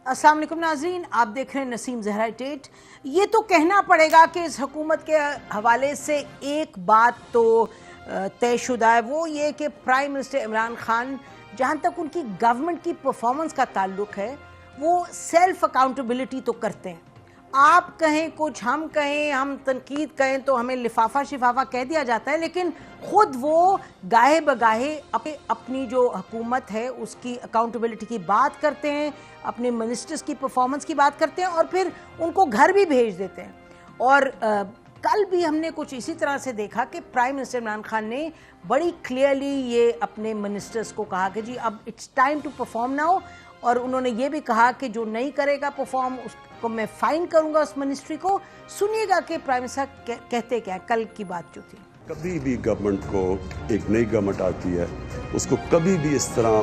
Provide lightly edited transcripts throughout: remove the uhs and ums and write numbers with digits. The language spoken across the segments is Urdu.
السلام علیکم ناظرین، آپ دیکھ رہے ہیں نسیم زہرا ٹیٹ۔ یہ تو کہنا پڑے گا کہ اس حکومت کے حوالے سے ایک بات تو طے شدہ ہے، وہ یہ کہ پرائم منسٹر عمران خان جہاں تک ان کی گورنمنٹ کی پرفارمنس کا تعلق ہے وہ سیلف اکاؤنٹیبلٹی تو کرتے ہیں۔ آپ کہیں کچھ، ہم کہیں، ہم تنقید کہیں تو ہمیں لفافہ شفافہ کہہ دیا جاتا ہے، لیکن خود وہ گاہے بگاہے اپنی جو حکومت ہے اس کی اکاؤنٹیبلٹی کی بات کرتے ہیں، اپنے منسٹرز کی پرفارمنس کی بات کرتے ہیں اور پھر ان کو گھر بھی بھیج دیتے ہیں۔ اور کل بھی ہم نے کچھ اسی طرح سے دیکھا کہ پرائم منسٹر عمران خان نے بڑی کلیئرلی یہ اپنے منسٹرز کو کہا کہ جی اب it's time to perform now, اور انہوں نے یہ بھی کہا کہ جو نہیں کرے گا پرفارم اس کو میں فائن کروں گا اس منسٹری کو۔ سنیے گا کہ پرائم منسٹر کہتے کیا کل کی بات جو تھی۔ کبھی بھی گورنمنٹ کو ایک نئی گورنمنٹ آتی ہے اس کو کبھی بھی اس طرح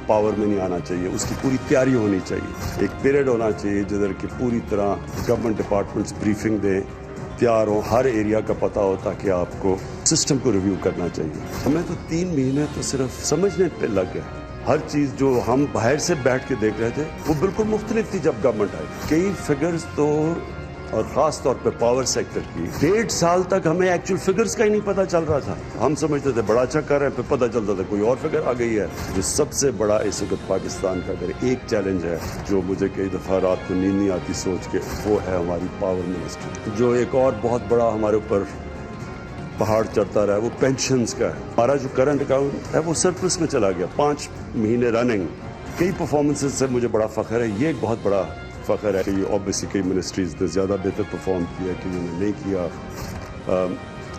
پاور میں نہیں آنا چاہیے، اس کی پوری تیاری ہونی چاہیے، ایک پیریڈ ہونا چاہیے جدھر کہ پوری طرح گورنمنٹ ڈپارٹمنٹس بریفنگ دیں، تیار ہوں، ہر ایریا کا پتہ ہوتا کہ آپ کو سسٹم کو ریویو کرنا چاہیے۔ ہمیں تو 3 مہینے تو صرف سمجھنے پہ لگ گئے، ہر چیز جو ہم باہر سے بیٹھ کے دیکھ رہے تھے وہ بالکل مختلف تھی جب گورنمنٹ آئی۔ کئی فگرز تو، اور خاص طور پہ پاور سیکٹر کی 1.5 سال تک ہمیں ایکچوئل فگرز کا ہی نہیں پتہ چل رہا تھا۔ ہم سمجھتے تھے بڑا اچھا کر رہے ہیں، پھر پتہ چلتا تھا کوئی اور فگر آ گئی ہے۔ جو سب سے بڑا اس وقت پاکستان کا اگر ایک چیلنج ہے جو مجھے کئی دفعہ رات کو نیند نہیں آتی سوچ کے، وہ ہے ہماری پاور منسٹری۔ جو ایک اور بہت بڑا ہمارے اوپر پہاڑ چڑھتا رہا ہے وہ پینشنز کا ہے۔ ہمارا جو کرنٹ اکاؤنٹ ہے وہ سرپلس میں چلا گیا 5 مہینے رننگ۔ کئی پرفارمنسز سے مجھے بڑا فخر ہے، یہ ایک بہت بڑا فخر ہے کہ یہ اوبیسلی کئی منسٹریز نے زیادہ بہتر پرفارم کیا کہ انہوں نے نہیں کیا،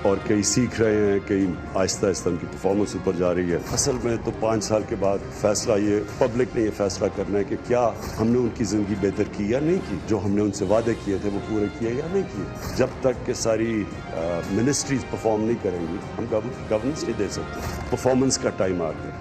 اور کئی سیکھ رہے ہیں، کئی آہستہ آہستہ ان کی پرفارمنس اوپر جا رہی ہے۔ اصل میں تو 5 سال کے بعد فیصلہ یہ پبلک نے یہ فیصلہ کرنا ہے کہ کیا ہم نے ان کی زندگی بہتر کی یا نہیں کی، جو ہم نے ان سے وعدے کیے تھے وہ پورے کیے یا نہیں کیے۔ جب تک کہ ساری منسٹریز پرفارم نہیں کریں گی ہم گورننس نہیں دے سکتے۔ پرفارمنس کا ٹائم آ گیا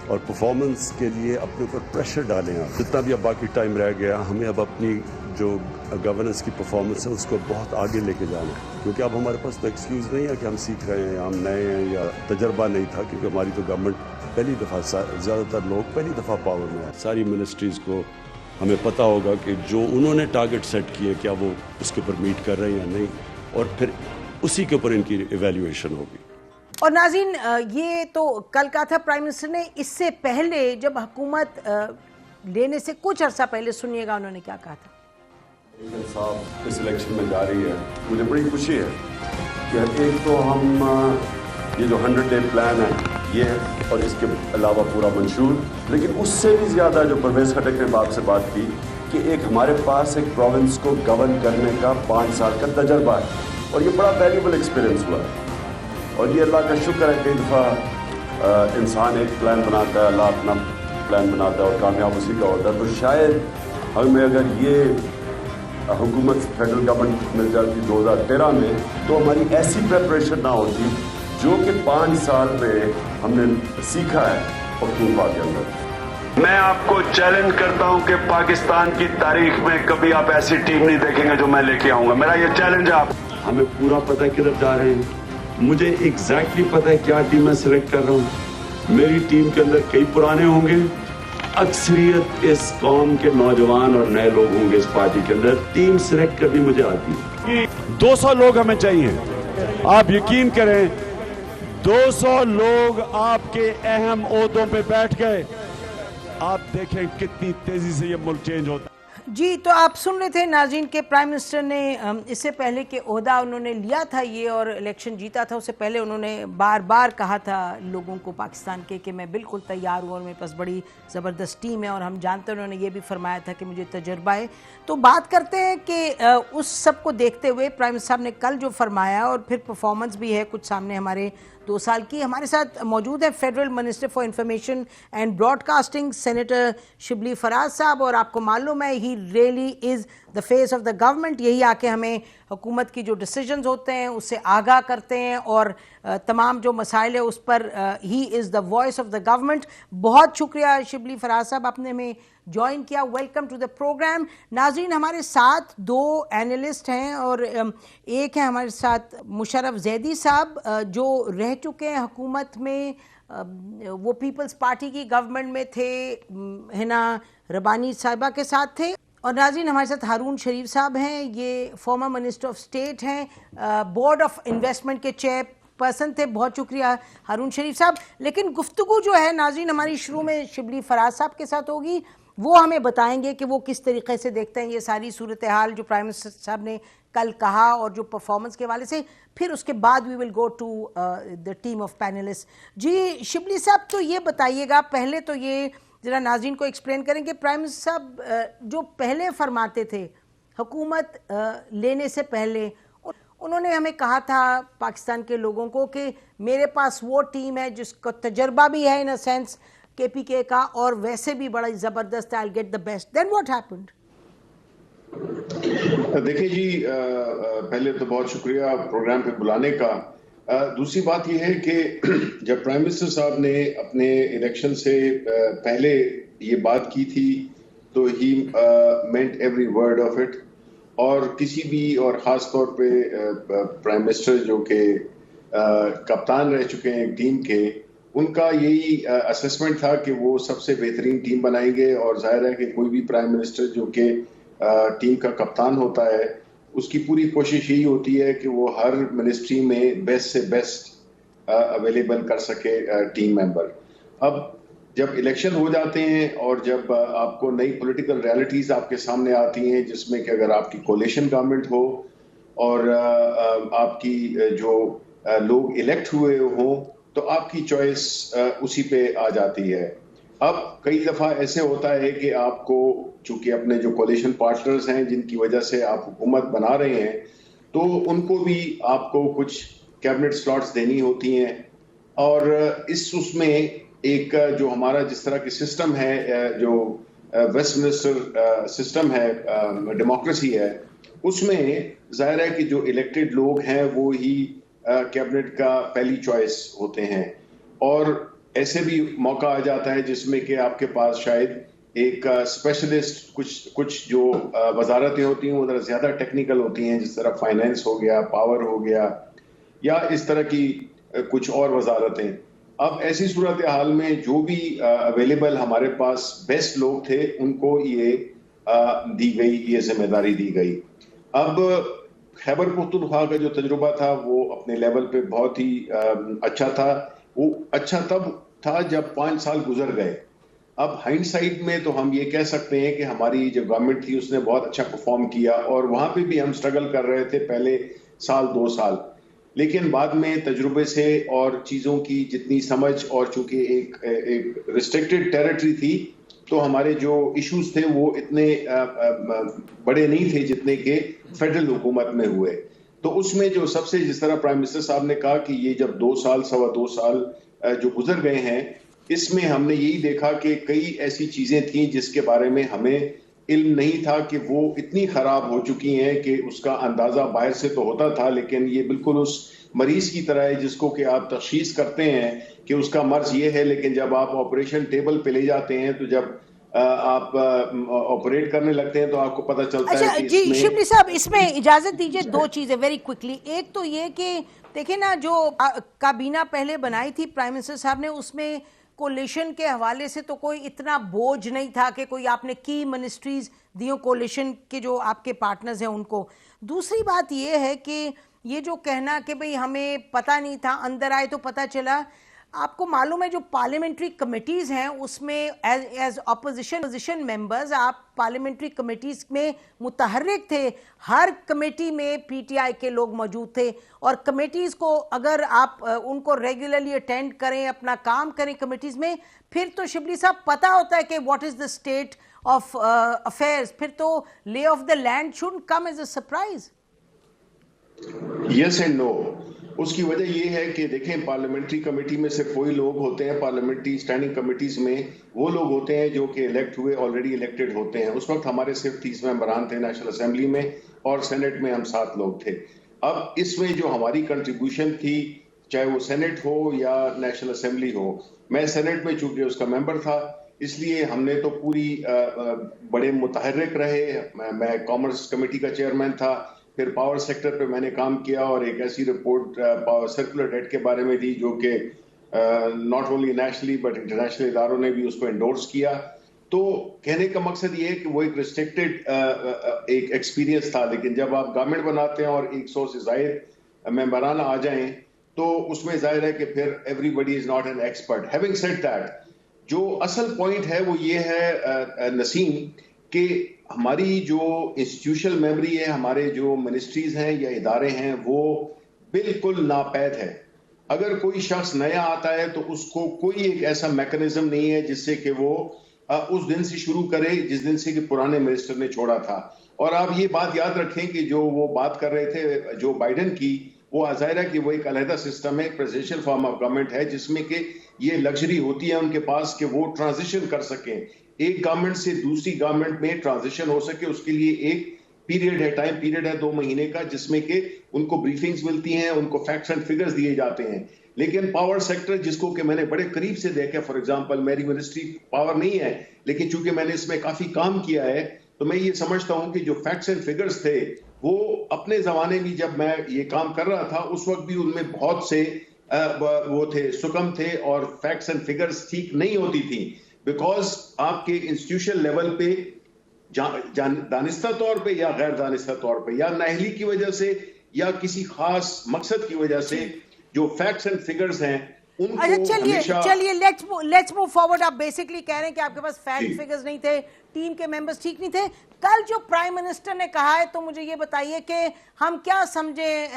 اور پرفارمنس کے لیے اپنے اوپر پریشر ڈالیں آپ۔ جتنا بھی اب باقی ٹائم رہ گیا ہمیں اب اپنی جو گورننس کی پرفارمنس ہے اس کو بہت آگے لے کے جانا ہے، کیونکہ اب ہمارے پاس تو ایکسکیوز نہیں ہے کہ ہم سیکھ رہے ہیں یا ہم نئے ہیں یا تجربہ نہیں تھا، کیونکہ ہماری تو گورنمنٹ پہلی دفعہ، زیادہ تر لوگ پہلی دفعہ پاور میں آئے۔ ساری منسٹریز کو ہمیں پتہ ہوگا کہ جو انہوں نے ٹارگٹ سیٹ کیے کیا وہ اس کے اوپر میٹ کر رہے ہیں یا نہیں، اور پھر اسی کے اوپر ان کی ایویلیویشن ہوگی۔ اور ناظرین، یہ تو کل کا تھا پرائم منسٹر نے۔ اس سے پہلے جب حکومت لینے سے کچھ عرصہ پہلے سنیے گا انہوں نے کیا کہا تھا۔ صاحب اس الیکشن میں جا رہی ہے، مجھے بڑی خوشی ہے کہ ایک تو ہم یہ جو 100 ڈے پلان ہے یہ ہے، اور اس کے علاوہ پورا منشور، لیکن اس سے بھی زیادہ جو پرویز خٹک نے باپ سے بات کی کہ ایک ہمارے پاس ایک پروونس کو گورن کرنے کا 5 سال کا تجربہ ہے، اور یہ بڑا ویلیوبل ایکسپیرینس ہوا ہے۔ اور یہ اللہ کا شکر ہے، کئی دفعہ انسان ایک پلان بناتا ہے، اللہ اپنا پلان بناتا ہے اور کامیاب اسی کا ہوتا ہے۔ تو شاید ہمیں اگر یہ حکومت فیڈرل گورنمنٹ مل جاتی 2013 میں تو ہماری ایسی پریپریشن نہ ہوتی جو کہ 5 سال میں ہم نے سیکھا ہے پختونخوا کے اندر۔ میں آپ کو چیلنج کرتا ہوں کہ پاکستان کی تاریخ میں کبھی آپ ایسی ٹیم نہیں دیکھیں گے جو میں لے کے آؤں گا۔ میرا یہ چیلنج ہے آپ۔ ہمیں پورا پتہ ہے کدھر جا رہے ہیں، مجھے ایگزیکٹلی پتہ ہے کیا ٹیم میں سلیکٹ کر رہا ہوں۔ میری ٹیم کے اندر کئی پرانے ہوں گے، اکثریت اس قوم کے نوجوان اور نئے لوگ ہوں گے اس پارٹی کے اندر۔ ٹیم سلیکٹ کرنی مجھے آتی ہے۔ 200 لوگ ہمیں چاہیے، آپ یقین کریں 200 لوگ آپ کے اہم عہدوں پہ بیٹھ گئے، آپ دیکھیں کتنی تیزی سے یہ ملک چینج ہوتا ہے۔ جی، تو آپ سن رہے تھے ناظرین کے پرائم منسٹر نے اس سے پہلے کہ عہدہ انہوں نے لیا تھا یہ اور الیکشن جیتا تھا، اس سے پہلے انہوں نے بار بار کہا تھا لوگوں کو پاکستان کے کہ میں بالکل تیار ہوں اور میرے پاس بڑی زبردست ٹیم ہے، اور ہم جانتے ہیں انہوں نے یہ بھی فرمایا تھا کہ مجھے تجربہ ہے۔ تو بات کرتے ہیں کہ اس سب کو دیکھتے ہوئے پرائم منسٹر صاحب نے کل جو فرمایا، اور پھر پرفارمنس بھی ہے کچھ سامنے ہمارے 2 سال کی۔ ہمارے ساتھ موجود ہے federal minister for information and broadcasting senator Shibli Faraz صاحب، اور آپ کو معلوم ہے he really is the face of the government, یہی آ کے ہمیں حکومت کی جو ڈیسیجنز ہوتے ہیں اس سے آگاہ کرتے ہیں، اور تمام جو مسائل ہے اس پر he is the voice of the government. بہت شکریہ شبلی فراز صاحب، آپ نے ہمیں جوائن کیا۔ Welcome to the programme. ناظرین، ہمارے ساتھ 2 اینالسٹ ہیں، اور ایک ہے ہمارے ساتھ مشرف زیدی صاحب جو رہ چکے ہیں حکومت میں وہ پیپلز پارٹی کی گورنمنٹ میں تھے, ہنا ربانی صاحبہ کے ساتھ تھے. اور ناظرین ہمارے ساتھ ہارون شریف صاحب ہیں, یہ فارمر منسٹر آف اسٹیٹ ہیں, بورڈ آف انویسٹمنٹ کے چیئر پرسن تھے. بہت شکریہ ہارون شریف صاحب. لیکن گفتگو جو ہے ناظرین ہماری شروع میں شبلی فراز صاحب کے ساتھ ہوگی, وہ ہمیں بتائیں گے کہ وہ کس طریقے سے دیکھتے ہیں یہ ساری صورتحال جو پرائم منسٹر صاحب نے کل کہا اور جو پرفارمنس کے حوالے سے. پھر اس کے بعد we will go to the team of panelist. جی شبلی صاحب, تو یہ بتائیے گا, پہلے تو یہ ذرا ناظرین کو ایکسپلین کریں کہ پرائم منسٹر صاحب جو پہلے فرماتے تھے حکومت لینے سے پہلے, انہوں نے ہمیں کہا تھا پاکستان کے لوگوں کو کہ میرے پاس وہ ٹیم ہے جس کا تجربہ بھی ہے ان اے سینس کے پی کے کا, اور ویسے بھی بڑا زبردست ہے, I'll get the best. Then what happened? دیکھیں جی, پہلے تو بہت شکریہ پروگرام پہ بلانے کا. دوسری بات یہ ہے کہ جب پرائم منسٹر صاحب نے اپنے الیکشن سے پہلے یہ بات کی تھی تو he meant every word of it, اور کسی بھی, اور خاص طور پہ پرائم منسٹر جو کہ کپتان رہ چکے ہیں ٹیم کے, ان کا یہی اسسمنٹ تھا کہ وہ سب سے بہترین ٹیم بنائیں گے. اور ظاہر ہے کہ کوئی بھی پرائم منسٹر جو کہ ٹیم کا کپتان ہوتا ہے اس کی پوری کوشش یہی ہوتی ہے کہ وہ ہر منسٹری میں بیسٹ سے بیسٹ اویلیبل کر سکے ٹیم ممبر. اب جب الیکشن ہو جاتے ہیں اور جب آپ کو نئی پولیٹیکل ریالٹیز آپ کے سامنے آتی ہیں, جس میں کہ اگر آپ کی کولیشن گورنمنٹ ہو اور آپ کی جو لوگ الیکٹ ہوئے ہوں تو آپ کی چوائس اسی پہ آ جاتی ہے. اب کئی دفعہ ایسے ہوتا ہے کہ آپ کو چونکہ اپنے جو کولیشن پارٹنرز ہیں جن کی وجہ سے آپ حکومت بنا رہے ہیں, تو ان کو بھی آپ کو کچھ کیبنٹ سلاٹس دینی ہوتی ہیں. اور اس میں ایک جو ہمارا جس طرح کی سسٹم ہے, جو ویسٹ منسٹر سسٹم ہے, ڈیموکریسی ہے, اس میں ظاہر ہے کہ جو الیکٹڈ لوگ ہیں وہ ہی کیبنٹ کا پہلی چوائس ہوتے ہیں. اور ایسے بھی موقع آ جاتا ہے جس میں کہ آپ کے پاس شاید ایک اسپیشلسٹ کچھ جو وزارتیں ہوتی ہیں وہ ذرا زیادہ ٹیکنیکل ہوتی ہیں, جس طرح فائنینس ہو گیا, پاور ہو گیا, یا اس طرح کی کچھ اور وزارتیں. اب ایسی صورتحال میں جو بھی اویلیبل ہمارے پاس بیسٹ لوگ تھے ان کو یہ دی گئی, یہ ذمہ داری دی گئی. اب خیبر پختونخوا کا جو تجربہ تھا وہ اپنے لیول پہ بہت ہی اچھا تھا. وہ اچھا تب تھا جب 5 سال گزر گئے. اب ہائنڈ سائڈ میں تو ہم یہ کہہ سکتے ہیں کہ ہماری جو گورنمنٹ تھی اس نے بہت اچھا پرفارم کیا, اور وہاں پہ بھی ہم سٹرگل کر رہے تھے پہلے سال 2 سال, لیکن بعد میں تجربے سے اور چیزوں کی جتنی سمجھ, اور چونکہ ایک ریسٹرکٹڈ ٹیریٹری تھی تو ہمارے جو ایشوز تھے وہ اتنے بڑے نہیں تھے جتنے کہ فیڈرل حکومت میں ہوئے. تو اس میں جو سب سے, جس طرح پرائم منسٹر صاحب نے کہا کہ یہ جب 2 سال 2.25 سال جو گزر گئے ہیں, اس میں ہم نے یہی دیکھا کہ کئی ایسی چیزیں تھیں جس کے بارے میں ہمیں علم نہیں تھا کہ وہ اتنی خراب ہو چکی ہیں کہ اس کا اندازہ باہر سے تو ہوتا تھا, لیکن یہ بالکل اس مریض کی طرح ہے جس کو کہ آپ تشخیص کرتے ہیں کہ اس کا مرض یہ ہے, لیکن جب آپ آپریشن ٹیبل پہ لے جاتے ہیں تو جب آپ آپریٹ کرنے لگتے ہیں تو آپ کو پتہ چلتا ہے کہ جی شبلی صاحب اس میں اجازت دیجئے 2 چیزیں ویری کوئکلی. ایک تو یہ کہ دیکھیں نا, جو کابینہ پہلے بنائی تھی پرائم منسٹر صاحب نے, اس میں کولیشن کے حوالے سے تو کوئی اتنا بوجھ نہیں تھا کہ کوئی آپ نے کی منسٹریز دیوں کولیشن کے جو آپ کے پارٹنرز ہیں ان کو. دوسری بات یہ ہے کہ یہ جو کہنا کہ بھئی ہمیں پتہ نہیں تھا, اندر آئے تو پتہ چلا, آپ کو معلوم ہے جو پارلیمنٹری کمیٹیز ہیں اس میں ایز اپوزیشن ممبرز آپ پارلیمنٹری کمیٹیز میں متحرک تھے. ہر کمیٹی میں پی ٹی آئی کے لوگ موجود تھے, اور کمیٹیز کو اگر آپ ان کو ریگولرلی اٹینڈ کریں, اپنا کام کریں کمیٹیز میں, پھر تو شبلی صاحب پتہ ہوتا ہے کہ what is the state of affairs. پھر تو lay of the land shouldn't come as a surprise. Yes and no. اس کی وجہ یہ ہے کہ دیکھیں پارلیمنٹری کمیٹی میں صرف وہی لوگ ہوتے ہیں, پارلیمنٹری اسٹینڈنگ کمیٹیز میں وہ لوگ ہوتے ہیں جو کہ الیکٹ ہوئے, آلریڈی الیکٹڈ ہوتے ہیں. اس وقت ہمارے صرف 30 ممبران تھے نیشنل اسمبلی میں, اور سینٹ میں ہم 7 لوگ تھے. اب اس میں جو ہماری کنٹریبیوشن تھی, چاہے وہ سینٹ ہو یا نیشنل اسمبلی ہو, میں سینٹ میں چونکہ اس کا ممبر تھا اس لیے ہم نے تو پوری بڑے متحرک رہے. میں کامرس کمیٹی کا چیئرمین تھا, پھر پاور سیکٹر پہ میں نے کام کیا, اور ایک ایسی رپورٹ سرکولر ڈیٹ کے بارے میں دی جو کہ not only nationally but international اداروں نے بھی اس کو انڈورس کیا. تو کہنے کا مقصد یہ ہے کہ وہ ایک ریسٹرکٹڈ ایک ایکسپیرینس تھا, لیکن جب آپ گورنمنٹ بناتے ہیں اور 100 سے زائد ممبران آ جائیں تو اس میں ظاہر ہے کہ پھر everybody is not an expert. Having said that, جو اصل پوائنٹ ہے وہ یہ ہے نسیم کہ ہماری جو انسٹیٹیوشنل میموری ہے, ہمارے جو منسٹریز ہیں یا ادارے ہیں, وہ بالکل ناپید ہے. اگر کوئی شخص نیا آتا ہے تو اس کو کوئی ایک ایسا میکنزم نہیں ہے جس سے کہ وہ اس دن سے شروع کرے جس دن سے کہ پرانے منسٹر نے چھوڑا تھا. اور آپ یہ بات یاد رکھیں کہ جو وہ بات کر رہے تھے جو بائیڈن کی, وہ ظاہر ہے کہ وہ ایک علیحدہ سسٹم ہے, پریزیڈنشل فارم آف گورنمنٹ ہے, جس میں کہ یہ لگژری ہوتی ہے ان کے پاس کہ وہ ٹرانزیشن کر سکیں, ایک گورنمنٹ سے دوسری گورنمنٹ میں ٹرانزیشن ہو سکے. اس کے لیے ایک پیریڈ ہے, ٹائم پیریڈ ہے 2 مہینے کا, جس میں کہ ان کو بریفنگز ملتی ہیں, ان کو فیکٹس اینڈ فگرز دیے جاتے ہیں. لیکن پاور سیکٹر جس کو کہ میں نے بڑے قریب سے دیکھا, فار ایگزامپل میری منسٹری پاور نہیں ہے لیکن چونکہ میں نے اس میں کافی کام کیا ہے, تو میں یہ سمجھتا ہوں کہ جو فیکٹس اینڈ فگرز تھے وہ اپنے زمانے میں جب میں یہ کام کر رہا تھا اس وقت بھی ان میں بہت سے وہ تھے, سکم تھے, اور فیکٹس اینڈ فگرز ٹھیک نہیں ہوتی تھی, بیکاز آپ کے انسٹیٹیوشن لیول پہ دانستہ طور پہ یا غیر دانستہ طور پہ یا نااہلی کی وجہ سے یا کسی خاص مقصد کی وجہ سے جو فیکٹس اینڈ فگرز ہیں ان کو چلیے لیٹس موو فارورڈ. آپ بیسکلی کہہ رہے ہیں کہ آپ کے پاس فیکٹ فگرز نہیں تھے, ٹیم کے ممبرز ٹھیک نہیں تھے. کل جو پرائم منسٹر نے کہا ہے تو مجھے یہ بتائیے کہ ہم کیا سمجھیں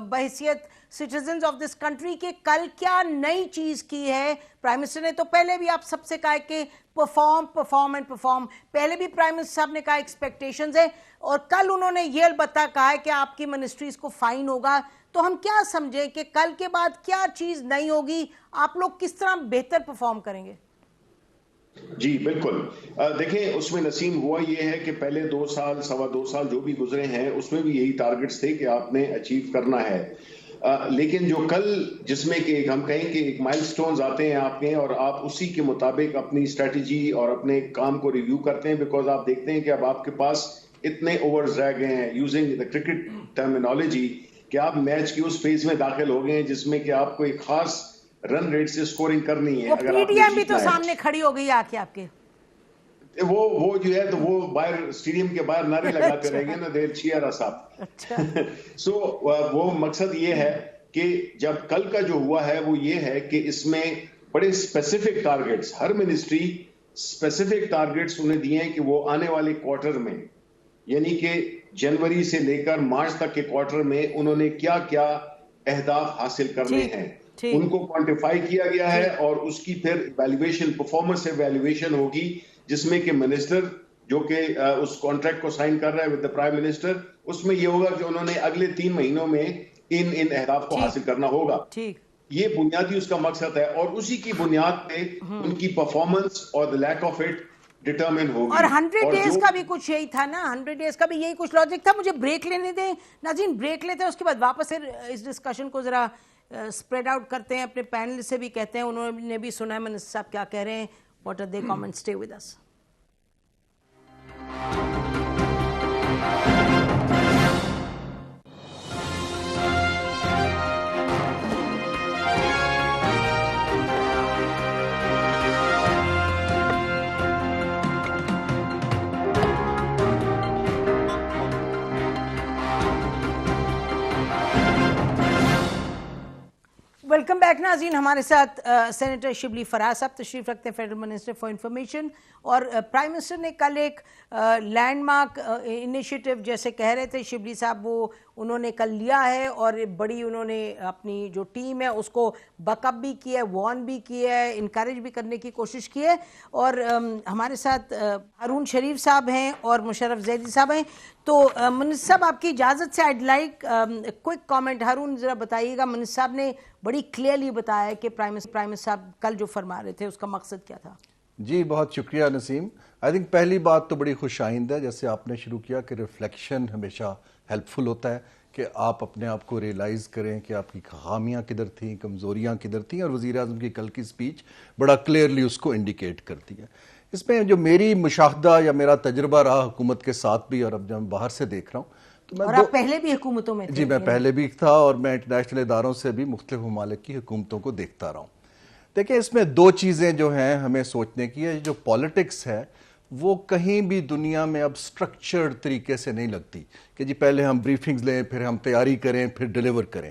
بحیثیت سٹیزنز آف دس کنٹری کہ کل کیا نئی چیز کی ہے پرائم منسٹر نے؟ تو پہلے بھی آپ سب سے کہا کہ پرفارم, پہلے بھی پرائم منسٹر صاحب نے کہا ایکسپیکٹیشنز ہے, اور کل انہوں نے یہ البتہ کہا ہے کہ آپ کی منسٹریز کو فائن ہوگا. تو ہم کیا سمجھیں کہ کل کے بعد کیا چیز نہیں ہوگی, آپ لوگ کس طرح بہتر پرفارم کریں گے؟ جی بالکل, دیکھیں اس میں نسیم ہوا یہ ہے کہ پہلے 2 سال 2.25 سال جو بھی گزرے ہیں اس میں بھی یہی ٹارگٹس تھے کہ آپ نے اچیو کرنا ہے. لیکن جو کل جس میں کہ ہم کہیں کہ ایک مائل سٹونز آتے ہیں آپ کے, اور آپ اسی کے مطابق اپنی اسٹریٹجی اور اپنے کام کو ریویو کرتے ہیں, بیکاز آپ دیکھتے ہیں کہ اب آپ کے پاس اتنے اوورز رہ گئے ہیں, یوزنگ دا کرکٹ ٹرمینالوجی, کہ آپ میچ کی اس فیز میں داخل ہو گئے ہیں جس میں کہ آپ کو ایک خاص رن ریٹ سے سکورنگ کرنی ہے. اگر پی ٹی ایم بھی تو سامنے کھڑی ہو گئی آ کے آپ کے, وہ جو ہے تو وہ باہر اسٹیڈیم کے باہر نعرے لگاتے رہیں گے نا, دیر چیئر اس اپ. سو وہ مقصد یہ ہے کہ جب کل کا جو ہوا ہے وہ یہ ہے کہ اس میں بڑے اسپیسیفک ٹارگٹس, ہر منسٹری اسپیسیفک ٹارگٹس انہیں دیے ہیں کہ وہ آنے والے کوارٹر میں, یعنی کہ جنوری سے لے کر مارچ تک کے کوارٹر میں انہوں نے کیا کیا اہداف حاصل کرنے ہیں, ان کو کوانٹیفائی کیا گیا ہے, اور اس کی پھر ایویلویشن, پرفارمنس ایویلویشن ہوگی, جس میں کہ منسٹر جو کہ اس کانٹریکٹ کو سائن کر رہا ہے ود دا پرائم منسٹر, اس میں یہ ہوگا کہ انہوں نے اگلے 3 مہینوں میں ان اہداف کو حاصل کرنا ہوگا. یہ بنیادی اس کا مقصد ہے, اور اسی کی بنیاد پہ ان کی پرفارمنس اور the lack of it determine ہوگی. اور 100 ڈیز کا بھی کچھ یہی تھا نا, 100 ڈیز کا بھی یہی کچھ لاجک تھا. مجھے بریک لینے دیں ناظرین, بریک لیتے ہیں, اس کے بعد واپس اس ڈسکشن کو ذرا اسپریڈ آؤٹ کرتے ہیں, اپنے پینل سے بھی کہتے ہیں, انہوں نے بھی سنا ہے منسٹر صاحب کیا کہہ رہے ہیں, what are the comments. Stay with us. Welcome back ناظرین. ہمارے ساتھ سینیٹر شبلی فراز صاحب تشریف رکھتے ہیں, فیڈرل منسٹر فار انفارمیشن, اور پرائم منسٹر نے کل ایک لینڈ مارک انیشیٹو جیسے کہہ رہے تھے شبلی صاحب, وہ انہوں نے کل لیا ہے, اور بڑی انہوں نے اپنی جو ٹیم ہے اس کو بیک اپ بھی کیا ہے, وارن بھی کیا ہے, انکریج بھی کرنے کی کوشش کی ہے. اور ہمارے ساتھ ہارون شریف صاحب ہیں اور مشرف زیدی صاحب ہیں. تو منسٹر صاحب آپ کی اجازت سے I'd like quick comment. Haroon ذرا بتائیے گا, منسٹر صاحب نے بڑی کلیئرلی بتایا کہ پرائم منسٹر صاحب کل جو فرما رہے تھے اس کا مقصد کیا تھا. جی بہت شکریہ نسیم. آئی تھنک پہلی بات تو بڑی خوش آئند ہے جیسے آپ نے شروع کیا کہ ریفلیکشن ہمیشہ ہیلپ فل ہوتا ہے, کہ آپ اپنے آپ کو ریئلائز کریں کہ آپ کی خامیاں کدھر تھیں, کمزوریاں کدھر تھیں, اور وزیر اعظم کی کل کی سپیچ بڑا کلیئرلی اس کو انڈیکیٹ کرتی ہے. اس میں جو میری مشاہدہ یا میرا تجربہ رہا حکومت کے ساتھ بھی, اور اب جب میں باہر سے دیکھ رہا ہوں تو میں, اور آپ پہلے بھی حکومتوں میں تھے. جی میں پہلے بھی تھا, اور میں انٹرنیشنل اداروں سے بھی مختلف ممالک کی حکومتوں کو دیکھتا رہا ہوں. دیکھیں اس میں دو چیزیں جو ہیں ہمیں سوچنے کی ہے. جو پالیٹکس ہے وہ کہیں بھی دنیا میں اب سٹرکچرڈ طریقے سے نہیں لگتی کہ جی پہلے ہم بریفنگز لیں پھر ہم تیاری کریں پھر ڈیلیور کریں.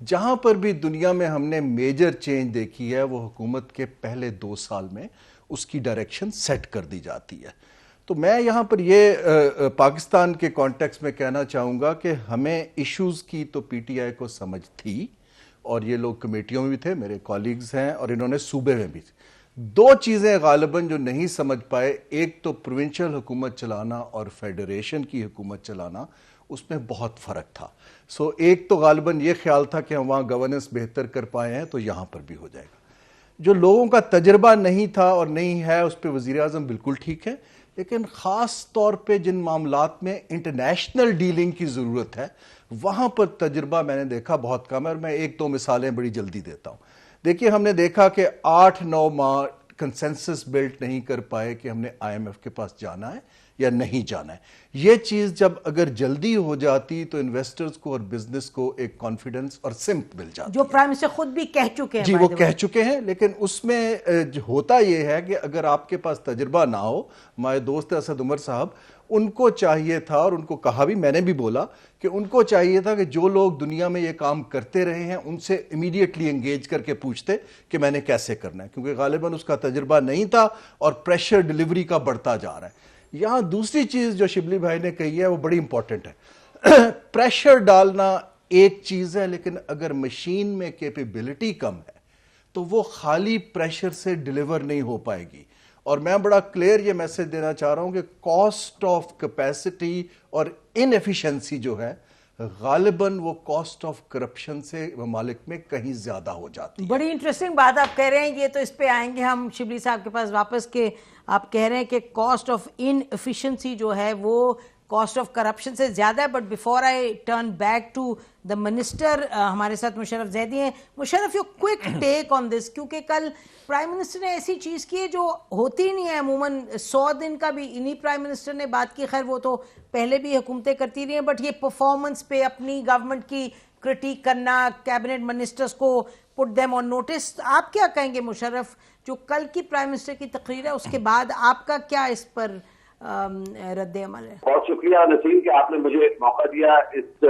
جہاں پر بھی دنیا میں ہم نے میجر چینج دیکھی ہے وہ حکومت کے پہلے 2 سال میں اس کی ڈائریکشن سیٹ کر دی جاتی ہے. تو میں یہاں پر یہ پاکستان کے کانٹیکس میں کہنا چاہوں گا کہ ہمیں ایشوز کی تو پی ٹی آئی کو سمجھ تھی اور یہ لوگ کمیٹیوں میں بھی تھے, میرے کولیگز ہیں, اور انہوں نے صوبے میں بھی تھے. 2 چیزیں غالباً جو نہیں سمجھ پائے, ایک تو پروونشل حکومت چلانا اور فیڈریشن کی حکومت چلانا, اس میں بہت فرق تھا. ایک تو غالباً یہ خیال تھا کہ ہم وہاں گورننس بہتر کر پائے ہیں تو یہاں پر بھی ہو جائے گا. جو لوگوں کا تجربہ نہیں تھا اور نہیں ہے اس پہ وزیر اعظم بالکل ٹھیک ہے, لیکن خاص طور پہ جن معاملات میں انٹرنیشنل ڈیلنگ کی ضرورت ہے وہاں پر تجربہ میں نے دیکھا بہت کم ہے. اور میں 1-2 مثالیں بڑی جلدی دیتا ہوں. دیکھیے ہم نے دیکھا کہ 8-9 ماہ کنسنسس بلڈ نہیں کر پائے کہ ہم نے آئی ایم ایف کے پاس جانا ہے یا نہیں جانا ہے. یہ چیز جب اگر جلدی ہو جاتی تو انویسٹرز کو اور بزنس کو ایک کانفیڈنس اور سمت مل جاتی, جو پرائم منسٹر خود بھی کہہ چکے ہیں. جی وہ کہہ چکے ہیں, لیکن اس میں ہوتا یہ ہے کہ اگر آپ کے پاس تجربہ نہ ہو, ہمارے دوست اسد عمر صاحب, ان کو چاہیے تھا, اور ان کو کہا بھی, میں نے بھی بولا کہ ان کو چاہیے تھا کہ جو لوگ دنیا میں یہ کام کرتے رہے ہیں ان سے امیڈیٹلی انگیج کر کے پوچھتے کہ میں نے کیسے کرنا ہے, کیونکہ غالباً اس کا تجربہ نہیں تھا اور پریشر ڈیلیوری کا بڑھتا جا رہا ہے. یہاں دوسری چیز جو شبلی بھائی نے کہی ہے وہ بڑی امپورٹنٹ ہے. پریشر ڈالنا ایک چیز ہے, لیکن اگر مشین میں کیپیبلٹی کم ہے تو وہ خالی پریشر سے ڈیلیور نہیں ہو پائے گی. اور میں بڑا کلیئر یہ میسج دینا چاہ رہا ہوں کہ کاسٹ آف کیپیسٹی اور ان ایفیشنسی جو ہے غالباً وہ کاسٹ آف کرپشن سے ممالک میں کہیں زیادہ ہو جاتی ہے. بڑی انٹرسٹنگ بات آپ کہہ رہے ہیں, یہ تو اس پہ آئیں گے ہم شبلی صاحب کے پاس واپس, کہ آپ کہہ رہے ہیں کہ کاسٹ آف ان ایفیشنسی جو ہے وہ کاسٹ آف کرپشن سے زیادہ ہے. But before I turn back to the minister, ہمارے ساتھ مشرف زیدی ہیں. Musharraf, your quick take on this, کیونکہ کل پرائم منسٹر نے ایسی چیز کی ہے جو ہوتی نہیں ہے عموماً. 100 دن کا بھی انہی پرائم منسٹر نے بات کی, خیر وہ تو پہلے بھی حکومتیں کرتی رہی ہیں, بٹ یہ پرفارمنس پہ اپنی گورنمنٹ کی کرٹیک کرنا, کیبنٹ منسٹرز کو پٹ دیم آن نوٹس. آپ کیا کہیں گے مشرف, جو کل کی پرائم منسٹر کی تقریر ہے اس کے بعد آپ کا کیا اس پر رد عمل ہے؟ بہت شکریہ نسیم کہ آپ نے مجھے موقع دیا اس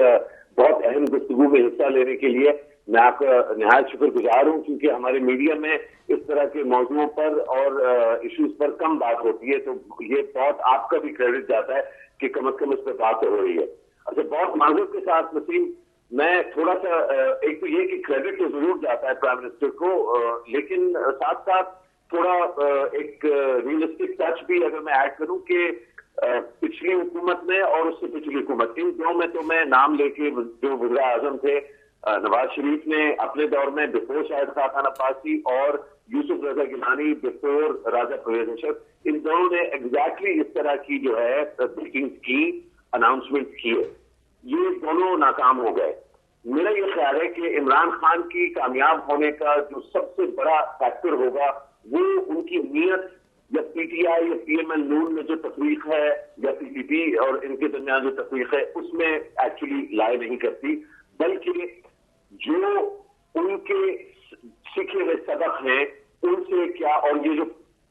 بہت اہم گفتگو میں حصہ لینے کے لیے. میں آپ کا نہایت شکر گزار ہوں, کیونکہ ہمارے میڈیا میں اس طرح کے موضوعوں پر اور ایشوز پر کم بات ہوتی ہے, تو یہ بہت آپ کا بھی کریڈٹ جاتا ہے کہ کم از کم اس پہ بات ہو رہی ہے. اچھا, بہت معذرت کے ساتھ نسیم, میں تھوڑا سا, ایک تو یہ کہ کریڈٹ تو ضرور جاتا ہے پرائم منسٹر کو, لیکن ساتھ ساتھ تھوڑا ایک ریئلسٹک ٹچ بھی اگر میں ایڈ کروں کہ پچھلی حکومت میں اور اس سے پچھلی حکومت, ان دو میں تو میں نام لے کے, جو وزیر اعظم تھے نواز شریف نے اپنے دور میں بفور شاہد خاقان عباسی اور یوسف رضا گیلانی بفور راجہ پرویز اشرف, ان دونوں نے ایگزیکٹلی اس طرح کی جو ہے میٹنگز کی, اناؤنسمنٹ کیے, یہ دونوں ناکام ہو گئے. میرا یہ خیال ہے کہ عمران خان کی کامیاب ہونے کا جو سب سے بڑا فیکٹر ہوگا وہ ان کی نیت, یا پی ٹی آئی یا پی ایم ایل نون میں جو تفریق ہے یا پی ٹی پی اور ان کے درمیان جو تفریق ہے اس میں ایکچولی لائے نہیں کرتی, بلکہ جو ان کے سیکھے ہوئے سبق ہیں ان سے کیا, اور یہ جو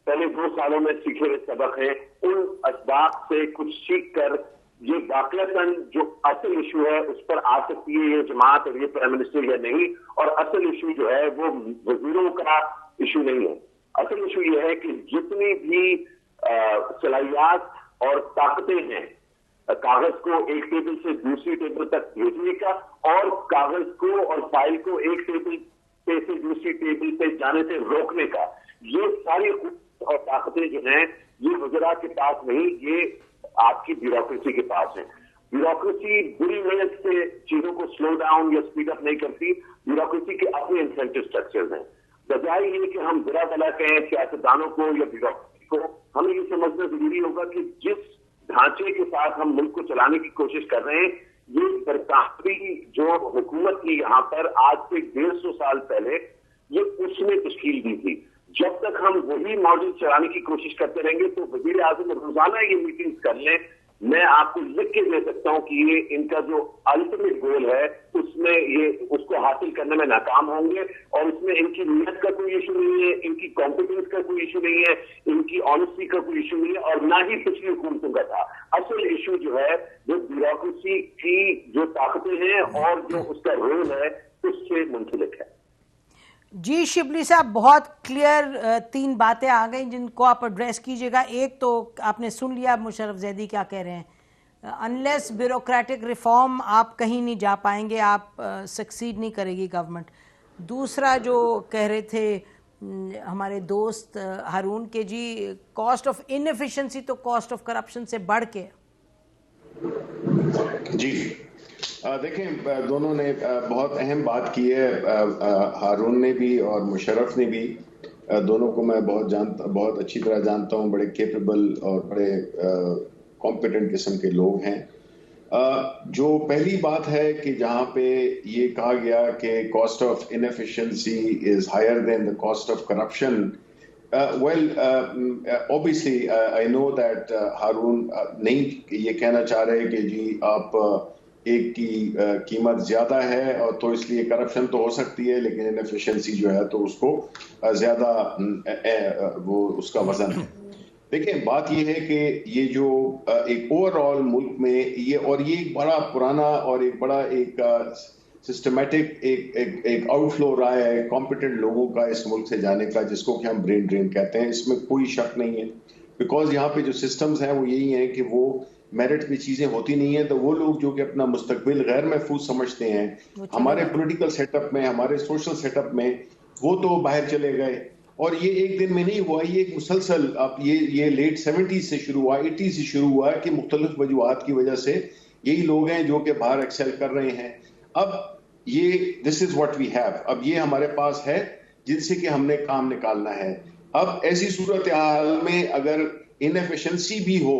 پہلے 2 سالوں میں سیکھے ہوئے سبق ہیں ان اسباق سے کچھ سیکھ کر یہ واقعتاً جو اصل ایشو ہے اس پر آ سکتی ہے یہ جماعت اور یہ پرائم منسٹر یا نہیں. اور اصل ایشو جو ہے وہ وزیروں کا ایشو نہیں ہے. اصل ایشو یہ ہے کہ جتنی بھی صلاحیات اور طاقتیں ہیں کاغذ کو ایک ٹیبل سے دوسری ٹیبل تک بھیجنے کا, اور کاغذ کو اور فائل کو ایک ٹیبل پہ سے دوسری ٹیبل پہ جانے سے روکنے کا, یہ ساری اور طاقتیں جو ہیں یہ وزراء کے پاس نہیں, یہ آپ کی بیوروکریسی کے پاس ہیں. بیوروکریسی بری نیت سے چیزوں کو سلو ڈاؤن یا اسپیڈ اپ نہیں کرتی. بیوروکریسی کے اپنے انسینٹو اسٹرکچرز ہیں. بجائے یہ کہ ہم برا بلا کہیں سیاستدانوں کو یا بیوروکریسی کو, ہمیں یہ سمجھنا ضروری ہوگا کہ جس ڈھانچے کے ساتھ ہم ملک کو چلانے کی کوشش کر رہے ہیں, یہ برطانوی جو حکومت تھی یہاں پر آج سے 150 سال پہلے, یہ اس نے تشکیل دی تھی. جب تک ہم وہی ماڈل چلانے کی کوشش کرتے رہیں گے تو وزیر اعظم روزانہ یہ میٹنگز کر لیں میں آپ کو لکھ کے دے سکتا ہوں کہ یہ ان کا جو الٹیمیٹ گول ہے اس میں یہ اس کو حاصل کرنے میں ناکام ہوں گے, اور اس میں ان کی نیت کا کوئی ایشو نہیں ہے, ان کی کمپیٹنس کا کوئی ایشو نہیں ہے, ان کی آنیسٹی کا کوئی ایشو نہیں ہے, اور نہ ہی پچھلی حکومتوں کا تھا. اصل ایشو جو ہے جو بیوروکریسی کی جو طاقتیں ہیں اور جو اس کا رول ہے اس سے منسلک ہے. جی شبلی صاحب, بہت کلیئر 3 باتیں آ گئیں جن کو آپ ایڈریس کیجیے گا. ایک تو آپ نے سن لیا مشرف زیدی کیا کہہ رہے ہیں, انلیس بیوروکریٹک ریفارم آپ کہیں نہیں جا پائیں گے, آپ سکسیڈ نہیں کرے گی گورنمنٹ. دوسرا جو کہہ رہے تھے ہمارے دوست ہارون کے جی, کاسٹ آف انیفیشنسی تو کاسٹ آف کرپشن سے بڑھ کے. جی دیکھیں, دونوں نے بہت اہم بات کی ہے, ہارون نے بھی اور مشرف نے بھی. دونوں کو میں بہت اچھی طرح جانتا ہوں, بڑے کیپیبل اور بڑے کمپیٹنٹ قسم کے لوگ ہیں. جو پہلی بات ہے کہ جہاں پہ یہ کہا گیا کہ cost of inefficiency is higher than the cost of corruption, well obviously I know that Haroon نہیں یہ کہنا چاہ رہے کہ جی آپ ایک کی قیمت زیادہ ہے اور تو اس لیے کرپشن تو ہو سکتی ہے, لیکن انیفیشنسی جو ہے تو اس کو زیادہ وہ اس کا وزن ہے. دیکھیں بات یہ ہے کہ یہ جو ایک اوور آل ملک میں یہ ایک بڑا پرانا اور ایک بڑا ایک سسٹمیٹک ایک آؤٹ فلو رہا ہے کمپیٹنٹ لوگوں کا اس ملک سے جانے کا, جس کو کہ ہم برین ڈرین کہتے ہیں. اس میں کوئی شک نہیں ہے, بیکاز یہاں پہ جو سسٹمز ہیں وہ یہی ہیں کہ وہ میرٹ پہ چیزیں ہوتی نہیں ہیں, تو وہ لوگ جو کہ اپنا مستقبل غیر محفوظ سمجھتے ہیں ہمارے پولیٹیکل سیٹ اپ میں, ہمارے سوشل سیٹ اپ میں, وہ تو باہر چلے گئے. اور یہ ایک دن میں نہیں ہوا, یہ ایک مسلسل اب یہ لیٹ 70s سے شروع ہوا, 80s سے شروع ہوا کہ مختلف وجوہات کی وجہ سے یہی لوگ ہیں جو کہ باہر ایکسل کر رہے ہیں. اب یہ دس از واٹ وی ہیو, اب یہ ہمارے پاس ہے جن سے کہ ہم نے کام نکالنا ہے. اب ایسی صورتحال میں اگر انیفیشنسی بھی ہو,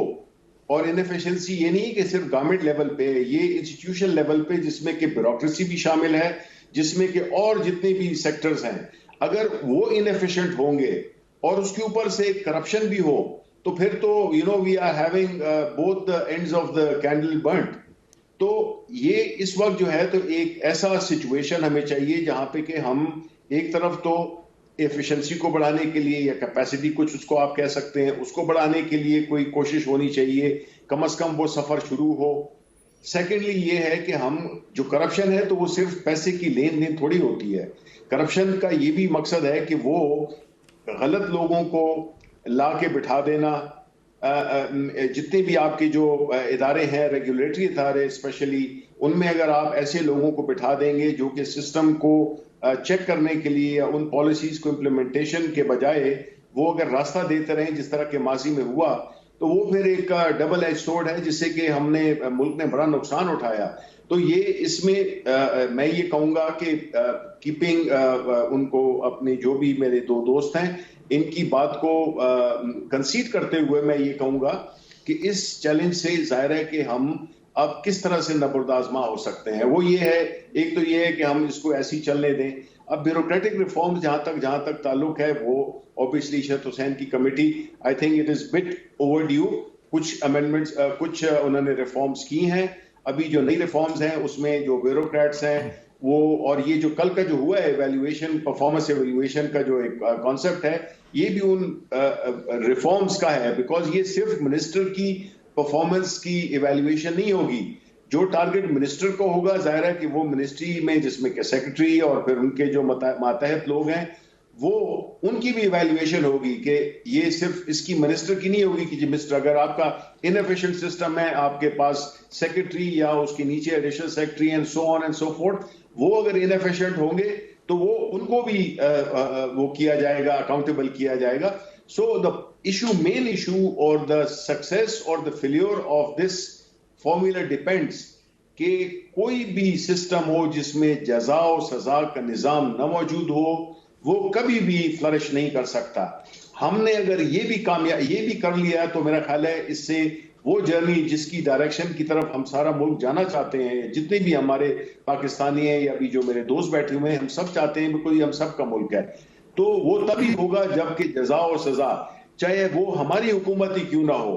اور انیفیشنسی یہ نہیں کہ صرف گورنمنٹ لیول پہ, یہ انسٹیٹیوشن لیول پہ جس میں کہ بیوروکریسی بھی شامل ہے, جس میں کہ اور جتنے بھی سیکٹرز ہیں, اگر وہ انیفیشنٹ ہوں گے اور اس کے اوپر سے کرپشن بھی ہو, تو پھر تو we are having both the ends of the candle burnt. تو یہ اس وقت جو ہے تو ایک ایسا سچویشن ہمیں چاہیے جہاں پہ کہ ہم ایک طرف تو ایفیشنسی کو بڑھانے کے لیے یا کیپیسٹی کچھ اس کو آپ کہہ سکتے ہیں, اس کو بڑھانے کے لیے کوئی کوشش ہونی چاہیے, کم از کم وہ سفر شروع ہو. سیکنڈلی یہ ہے کہ ہم جو کرپشن ہے تو وہ صرف پیسے کی لین دین تھوڑی ہوتی ہے. کرپشن کا یہ بھی مقصد ہے کہ وہ غلط لوگوں کو لا کے بٹھا دینا. جتنے بھی آپ کے جو ادارے ہیں, ریگولیٹری ادارے اسپیشلی, ان میں اگر آپ ایسے لوگوں کو بٹھا دیں گے جو کہ سسٹم کو چیک کرنے کے لیے یا ان پالیسیز کو امپلیمنٹیشن کے بجائے وہ اگر راستہ دیتے رہیں جس طرح کے ماضی میں ہوا, تو وہ پھر ایک ڈبل ایج سورڈ ہے جس سے کہ ہم نے ملک نے بڑا نقصان اٹھایا. تو یہ اس میں میں یہ کہوں گا کہ کیپنگ ان کو اپنے جو بھی میرے 2 دوست ہیں ان کی بات کو کنسیڈ کرتے ہوئے میں یہ کہوں گا کہ اس چیلنج سے ظاہر ہے کہ ہم اب کس طرح سے نبردآزما ہو سکتے ہیں. وہ یہ ہے, ایک تو یہ ہے کہ ہم اس کو ایسی چلنے دیں. اب بیوروکریٹک ریفارم جہاں تک تعلق ہے, وہ اوبیسلی شہد حسین کی committee, I think it is but over due. کچھ امینڈمنٹس کچھ انہوں نے ریفارمز کی ہیں. ابھی جو نئی ریفارمز ہیں اس میں جو بیوروکریٹس ہیں وہ, اور یہ جو کل کا جو ہوا ہے ایویلویشن, پرفارمنس ایویلویشن کا جو ایک کانسیپٹ ہے, یہ بھی ان ریفارمز کا ہے. بیکاز یہ صرف منسٹر کی پرفارمنس کی ایویلویشن نہیں ہوگی. جو ٹارگٹ منسٹر کو ہوگا, ظاہر ہے کہ وہ منسٹری میں جس میں کہ سیکرٹری اور پھر ان کے جو ماتحت لوگ ہیں, وہ ان کی بھی ایویلویشن ہوگی کہ یہ صرف اس کی منسٹر کی نہیں ہوگی کہ جی منسٹر, اگر آپ کا انیفیشنٹ سسٹم ہے, آپ کے پاس سیکرٹری یا اس کے نیچے additional secretary and so on and so forth, وہ اگر انیفیشنٹ ہوں گے تو وہ ان کو بھی وہ کیا جائے گا, اکاؤنٹیبل کیا جائے گا. So the main issue or the success or the failure of this formula depends کہ کوئی بھی سسٹم ہو جس میں جزا و سزا کا نظام نہ موجود ہو, وہ کبھی بھی فلرش نہیں کر سکتا. ہم نے اگر یہ بھی کر لیا تو میرا خیال ہے اس سے وہ جرنی جس کی ڈائریکشن کی طرف ہم سارا ملک جانا چاہتے ہیں, جتنے بھی ہمارے پاکستانی ہیں یا بھی جو میرے دوست بیٹھے ہوئے ہیں, ہم سب چاہتے ہیں بالکل یہ ہم سب کا ملک ہے, تو وہ تبھی ہوگا جب کہ جزا اور سزا, چاہے وہ ہماری حکومت ہی کیوں نہ ہو,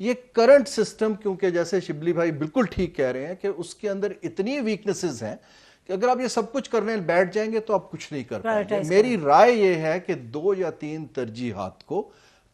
یہ کرنٹ سسٹم کیونکہ جیسے شبلی بھائی بالکل ٹھیک کہہ رہے ہیں کہ اس کے اندر اتنی ویکنسز ہیں کہ اگر آپ یہ سب کچھ کرنے بیٹھ جائیں گے تو آپ کچھ نہیں کر پائیں گے. میری رائے یہ ہے کہ 2 یا 3 ترجیحات کو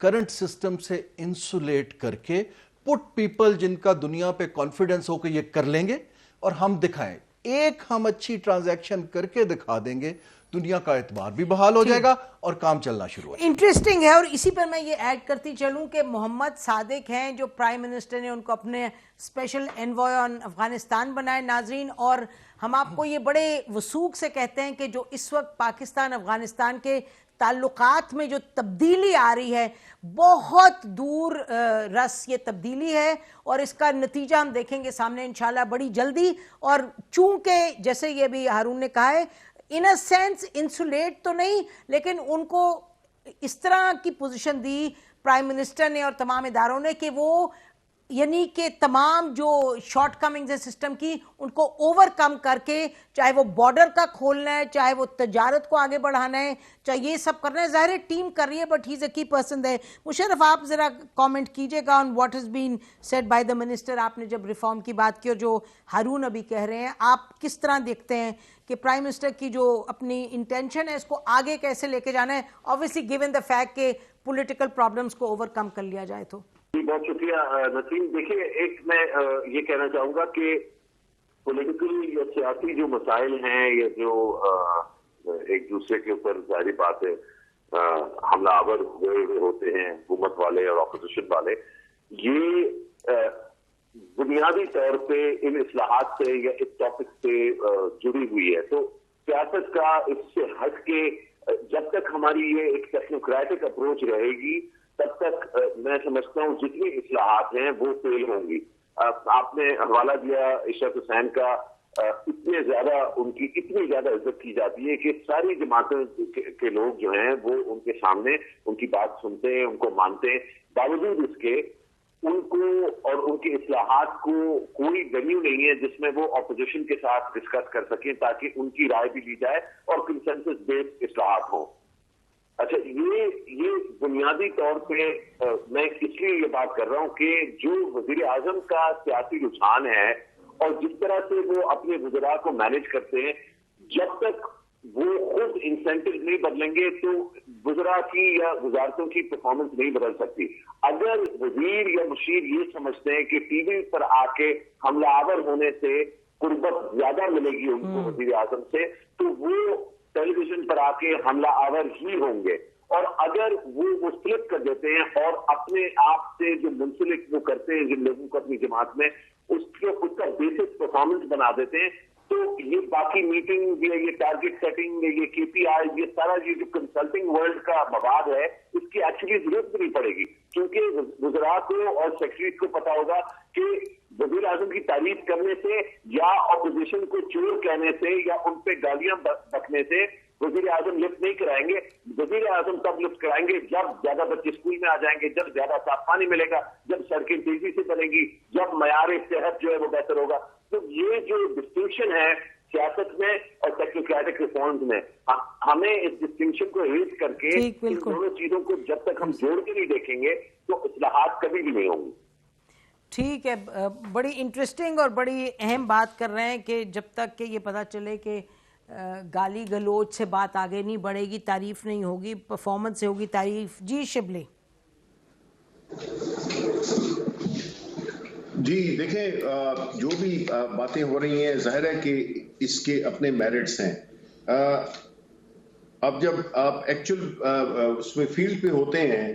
کرنٹ سسٹم سے انسولیٹ کر کے پٹ پیپل جن کا دنیا پہ کانفیڈنس ہو کہ یہ کر لیں گے اور ہم دکھائیں. ایک ہم اچھی ٹرانزیکشن کر کے دکھا دیں گے, دنیا کا اعتبار بھی بحال ہو جائے گا اور کام چلنا شروع ہو جائے گا. انٹرسٹنگ ہے. اور اسی پر میں یہ ایڈ کرتی چلوں کہ محمد صادق ہیں جو پرائم منسٹر نے ان کو اپنے اسپیشل انوائے آن افغانستان بنائے ناظرین, اور ہم آپ کو یہ بڑے وثوق سے کہتے ہیں کہ جو اس وقت پاکستان افغانستان کے تعلقات میں جو تبدیلی آ رہی ہے بہت دور رس یہ تبدیلی ہے, اور اس کا نتیجہ ہم دیکھیں گے سامنے انشاءاللہ بڑی جلدی. اور چونکہ جیسے یہ بھی ہارون نے کہا ہے ان اے سینس انسولیٹ تو نہیں, لیکن ان کو اس طرح کی پوزیشن دی پرائم منسٹر نے اور تمام اداروں نے کہ وہ یعنی کہ تمام جو شارٹ کمنگز ہیں سسٹم کی ان کو اوور کم کر کے, چاہے وہ بارڈر کا کھولنا ہے, چاہے وہ تجارت کو آگے بڑھانا ہے, چاہے یہ سب کرنا ہے. ظاہر ٹیم کر رہی ہے بٹ ہی از اے کی پرسن ہے. مشرف آپ ذرا کامنٹ کیجئے گا on what has been said by the minister. آپ نے جب ریفارم کی بات کی اور جو ہارون ابھی کہہ رہے ہیں, آپ کس طرح دیکھتے ہیں کہ پرائم منسٹر کی جو اپنی انٹینشن ہے اس کو آگے کیسے لے کے جانا ہے, obviously given the fact کہ پولیٹیکل پرابلمز کو اوور کم کر لیا جائے تو. بہت شکریہ نسیم. دیکھیے ایک میں یہ کہنا چاہوں گا کہ پولیٹیکل یا سیاسی جو مسائل ہیں یا جو ایک دوسرے کے اوپر ظاہری بات ہے حملہ آور ہوئے ہوتے ہیں حکومت والے اور اپوزیشن والے, یہ بنیادی طور پہ ان اصلاحات سے یا اس ٹاپک سے جڑی ہوئی ہے. تو سیاست کا اس سے ہٹ کے جب تک ہماری یہ ایک ٹیکنوکریٹک اپروچ رہے گی تب تک میں سمجھتا ہوں جتنی اصلاحات ہیں وہ فیل ہوں گی. آپ نے حوالہ دیا اشرف حسین کا, اتنے زیادہ ان کی اتنی زیادہ عزت کی جاتی ہے کہ ساری جماعتوں کے لوگ جو ہیں وہ ان کے سامنے ان کی بات سنتے ہیں, ان کو مانتے ہیں. باوجود اس کے ان کو اور ان کی اصلاحات کو کوئی ویلیو نہیں ہے جس میں وہ اپوزیشن کے ساتھ ڈسکس کر سکیں تاکہ ان کی رائے بھی لی جائے اور کنسنسس بیسڈ اصلاحات ہوں. اچھا, یہ بنیادی طور پہ میں اس لیے یہ بات کر رہا ہوں کہ جو وزیر اعظم کا سیاسی رجحان ہے اور جس طرح سے وہ اپنے وزراء کو مینج کرتے ہیں, جب تک وہ خود انسینٹیو نہیں بدلیں گے تو وزراء کی یا وزارتوں کی پرفارمنس نہیں بدل سکتی. اگر وزیر یا مشیر یہ سمجھتے ہیں کہ ٹی وی پر آ کے حملہ آور ہونے سے قربت زیادہ ملے گی ان کو وزیر اعظم سے, تو وہ ٹیلی ویژن پر آ کے حملہ آور ہی ہوں گے. اور اگر وہ فلپ کر دیتے ہیں اور اپنے آپ سے جو منسلک وہ کرتے ہیں جن لوگوں کو اپنی جماعت میں اس کا بیسک پرفارمنس بنا دیتے ہیں, تو یہ باقی میٹنگ یہ ٹارگٹ سیٹنگ یہ کے پی آئی یہ سارا یہ جو کنسلٹنگ ورلڈ کا مواد ہے اس کی ایکچولی ضرورت بھی نہیں پڑے گی, کیونکہ وزراء کو اور سیکرٹریز کو پتا ہوگا کہ وزیر اعظم کی تعریف کرنے سے یا اپوزیشن کو چور کہنے سے یا ان پہ گالیاں بکنے سے وزیر اعظم لفٹ نہیں کرائیں گے. وزیر اعظم تب لفٹ کرائیں گے جب زیادہ بچے اسکول میں آ جائیں گے, جب زیادہ صاف پانی ملے گا, جب سڑکیں تیزی سے بنیں گی, جب معیار صحت جو ہے وہ بہتر ہوگا. تو یہ جو ڈسٹنکشن ہے سیاست میں اور ٹیکنوکریٹک ریفارمز میں, ہمیں اس ڈسٹنکشن کو ریز کر کے ان دونوں چیزوں کو جب تک ہم جوڑ کے نہیں دیکھیں گے تو اصلاحات کبھی بھی نہیں ہوں گی. ٹھیک ہے, بڑی انٹرسٹنگ اور بڑی اہم بات کر رہے ہیں کہ جب تک کہ یہ پتہ چلے کہ گالی گلوچ سے بات آگے نہیں بڑھے گی, تعریف نہیں ہوگی, پرفارمنس سے ہوگی تعریف. جی شبلی. جی دیکھیں, جو بھی باتیں ہو رہی ہیں ظاہر ہے کہ اس کے اپنے میرٹس ہیں. اب جب آپ ایکچوئل اس میں فیلڈ پہ ہوتے ہیں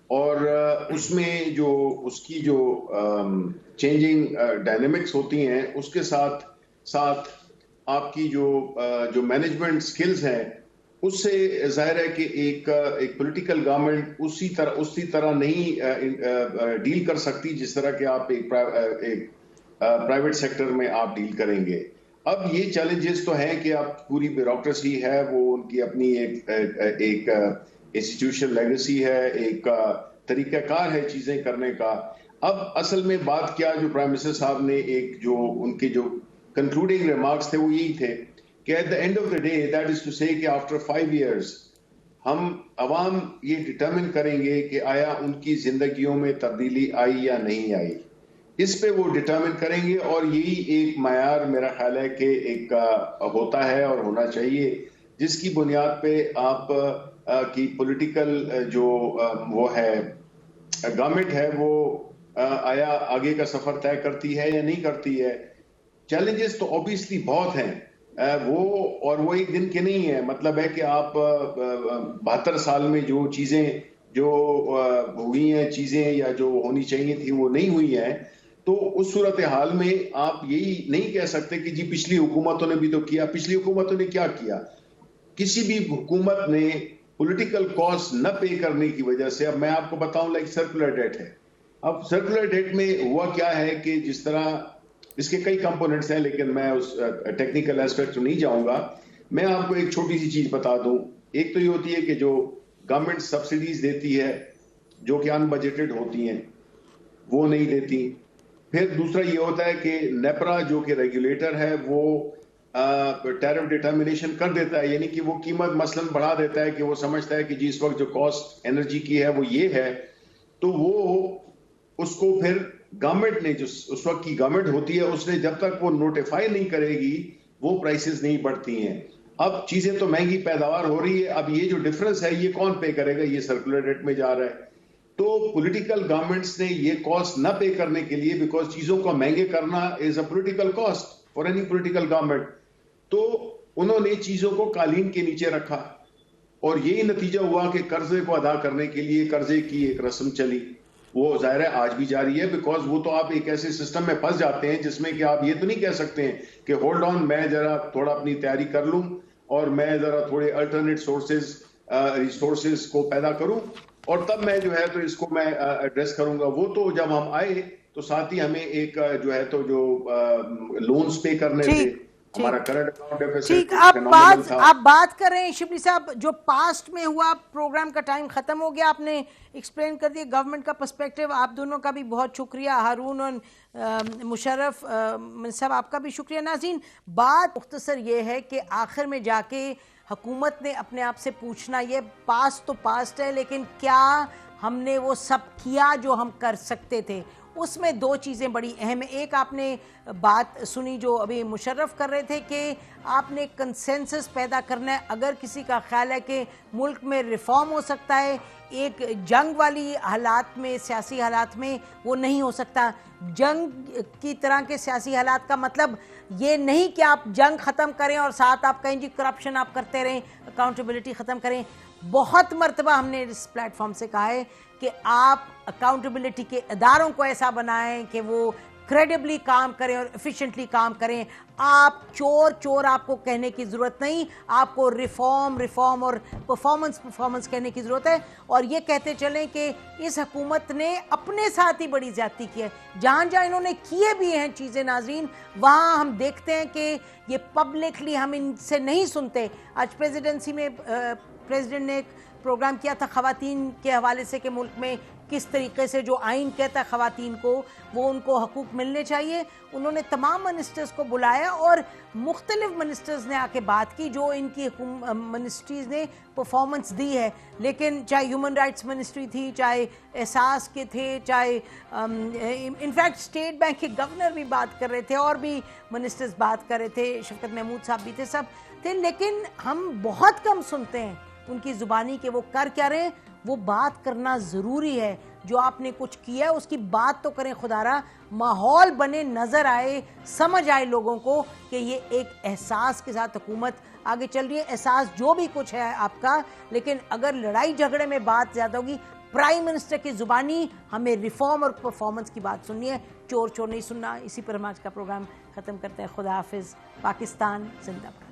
اور اس میں جو اس کی جو چینجنگ ڈائنامکس ہوتی ہیں اس کے ساتھ ساتھ آپ کی جو مینجمنٹ سکلز ہیں اس سے ظاہر ہے کہ ایک پولیٹیکل گورنمنٹ اسی طرح نہیں ڈیل کر سکتی جس طرح کہ آپ ایک پرائیویٹ سیکٹر میں آپ ڈیل کریں گے. اب یہ چیلنجز تو ہیں کہ اب پوری بیوروکریسی ہے, وہ ان کی اپنی ایک انسٹیٹیوشن لیگیسی ہے, ایک طریقہ کار ہے چیزیں کرنے کا. اب اصل میں بات کیا جو پرائم منسٹر صاحب نے ایک جو ان کے جو کنکلوڈنگ ریمارکس تھے وہ یہی تھے کہ at the end of the day that is to say کہ آفٹر 5 years ہم عوام یہ ڈٹرمن کریں گے کہ آیا ان کی زندگیوں میں تبدیلی آئی یا نہیں آئی، اس پہ وہ ڈٹرمن کریں گے. اور یہی ایک معیار میرا خیال ہے کہ ایک ہوتا ہے اور ہونا چاہیے، جس کی بنیاد پہ آپ کی پولیٹیکل جو وہ ہے گورنمنٹ ہے وہ آیا آگے کا سفر طے کرتی ہے یا نہیں کرتی ہے. چیلنجز تو اوبیسلی بہت ہیں وہ ایک دن کے نہیں ہے. مطلب ہے کہ آپ 72 سال میں جو چیزیں جو ہوئی ہیں چیزیں یا جو ہونی چاہیے تھی وہ نہیں ہوئی ہیں، تو اس صورتحال میں آپ یہی نہیں کہہ سکتے کہ جی پچھلی حکومتوں نے بھی تو کیا. پچھلی حکومتوں نے کیا کیا؟ کسی بھی حکومت نے پولیٹیکل کاسٹ نہ پے کرنے کی وجہ سے، اب میں آپ کو بتاؤں لائک سرکولر ڈیٹ ہے. اب سرکولر ڈیٹ میں ہوا کیا ہے کہ جس طرح اس کے کئی کمپوننٹس ہیں لیکن میں اس ٹیکنیکل ایسپیکٹ نہیں جاؤں گا. میں آپ کو ایک چھوٹی سی چیز بتا دوں. ایک تو یہ ہوتی ہے کہ جو گورنمنٹ سبسڈیز دیتی ہے جو کہ ان بجٹڈ ہوتی ہیں وہ نہیں دیتی. پھر دوسرا یہ ہوتا ہے کہ نیپرا جو کہ ریگولیٹر ہے وہ ٹیرف ڈیٹرمنیشن کر دیتا ہے، یعنی کہ وہ قیمت مثلاً بڑھا دیتا ہے کہ وہ سمجھتا ہے کہ جی اس وقت جو کاسٹ انرجی کی ہے وہ یہ ہے، تو وہ اس کو پھر گورنمنٹ نے جو اس وقت کی گورنمنٹ ہوتی ہے اس نے جب تک وہ نوٹیفائی نہیں کرے گی وہ پرائسز نہیں بڑھتی ہیں. اب چیزیں تو مہنگی پیداوار ہو رہی ہے، اب یہ جو ڈفرنس ہے یہ کون پے کرے گا؟ یہ سرکولر ریٹ میں جا رہا ہے. تو پولیٹیکل گورنمنٹس نے یہ کاسٹ نہ پے کرنے کے لیے، بیکاز چیزوں کو مہنگے کرنا is a political cost for any political government, تو انہوں نے چیزوں کو قالین کے نیچے رکھا اور یہی نتیجہ ہوا کہ قرضے کو ادا کرنے کے لیے قرضے کی ایک رسم چلی. وہ ظاہر ہے آج بھی جاری ہے، بیکاز وہ تو آپ ایک ایسے سسٹم میں پھنس جاتے ہیں جس میں کہ آپ یہ تو نہیں کہہ سکتے ہیں کہ ہولڈ آن میں ذرا تھوڑا اپنی تیاری کر لوں اور میں ذرا تھوڑے الٹرنیٹ ریسورسز کو پیدا کروں اور تب میں جو ہے تو اس کو میں ایڈریس کروں گا. وہ تو جب ہم آئے تو ساتھ ہی ہمیں ایک جو ہے تو جو لونز پے کرنے تھے، ہمارا کرنٹ اکاؤنٹ ڈیفیسٹ آپ بات کر رہے ہیں شبلی صاحب جو پاسٹ میں ہوا. پروگرام کا ٹائم ختم ہو گیا، آپ نے ایکسپلین کر دیا گورنمنٹ کا پرسپیکٹیو. آپ دونوں کا بھی بہت شکریہ، ہارون اور مشرف صاحب آپ کا بھی شکریہ. ناظرین بات مختصر یہ ہے کہ آخر میں جا کے حکومت نے اپنے آپ سے پوچھنا، یہ پاسٹ تو پاسٹ ہے لیکن کیا ہم نے وہ سب کیا جو ہم کر سکتے تھے؟ اس میں دو چیزیں بڑی اہم ہیں. ایک آپ نے بات سنی جو ابھی مشرف کر رہے تھے کہ آپ نے کنسنسس پیدا کرنا ہے. اگر کسی کا خیال ہے کہ ملک میں ریفارم ہو سکتا ہے ایک جنگ والی حالات میں، سیاسی حالات میں، وہ نہیں ہو سکتا. جنگ کی طرح کے سیاسی حالات کا مطلب یہ نہیں کہ آپ جنگ ختم کریں اور ساتھ آپ کہیں جی کرپشن آپ کرتے رہیں، اکاؤنٹیبلٹی ختم کریں. بہت مرتبہ ہم نے اس پلیٹ فارم سے کہا ہے کہ آپ اکاؤنٹیبلٹی کے اداروں کو ایسا بنائیں کہ وہ کریڈبلی کام کریں اور ایفیشنٹلی کام کریں. آپ چور آپ کو کہنے کی ضرورت نہیں، آپ کو ریفارم اور پرفارمنس کہنے کی ضرورت ہے. اور یہ کہتے چلیں کہ اس حکومت نے اپنے ساتھ ہی بڑی زیادتی کی ہے. جہاں انہوں نے کیے بھی ہیں چیزیں ناظرین، وہاں ہم دیکھتے ہیں کہ یہ پبلکلی ہم ان سے نہیں سنتے. آج پریزیڈنسی میں پریزیڈنٹ نے ایک پروگرام کیا تھا خواتین کے حوالے سے کہ ملک میں کس طریقے سے جو آئین کہتا ہے خواتین کو وہ ان کو حقوق ملنے چاہیے. انہوں نے تمام منسٹرز کو بلایا اور مختلف منسٹرز نے آ کے بات کی جو ان کی منسٹریز نے پرفارمنس دی ہے. لیکن چاہے ہیومن رائٹس منسٹری تھی، چاہے احساس کے تھے، چاہے انفیکٹ اسٹیٹ بینک کے گورنر بھی بات کر رہے تھے اور بھی منسٹرز بات کر رہے تھے، شفقت محمود صاحب بھی تھے، سب تھے. لیکن ہم بہت کم سنتے ہیں ان کی زبانی کہ وہ کر کیا رہے ہیں. وہ بات کرنا ضروری ہے. جو آپ نے کچھ کیا ہے اس کی بات تو کریں خدا را، ماحول بنے، نظر آئے، سمجھ آئے لوگوں کو کہ یہ ایک احساس کے ساتھ حکومت آگے چل رہی ہے. احساس جو بھی کچھ ہے آپ کا، لیکن اگر لڑائی جھگڑے میں بات زیادہ ہوگی، پرائم منسٹر کی زبانی ہمیں ریفارم اور پرفارمنس کی بات سننی ہے، چور نہیں سننا. اسی پر ہم آج کا پروگرام ختم کرتے ہیں. خدا حافظ. پاکستان زندہ باد.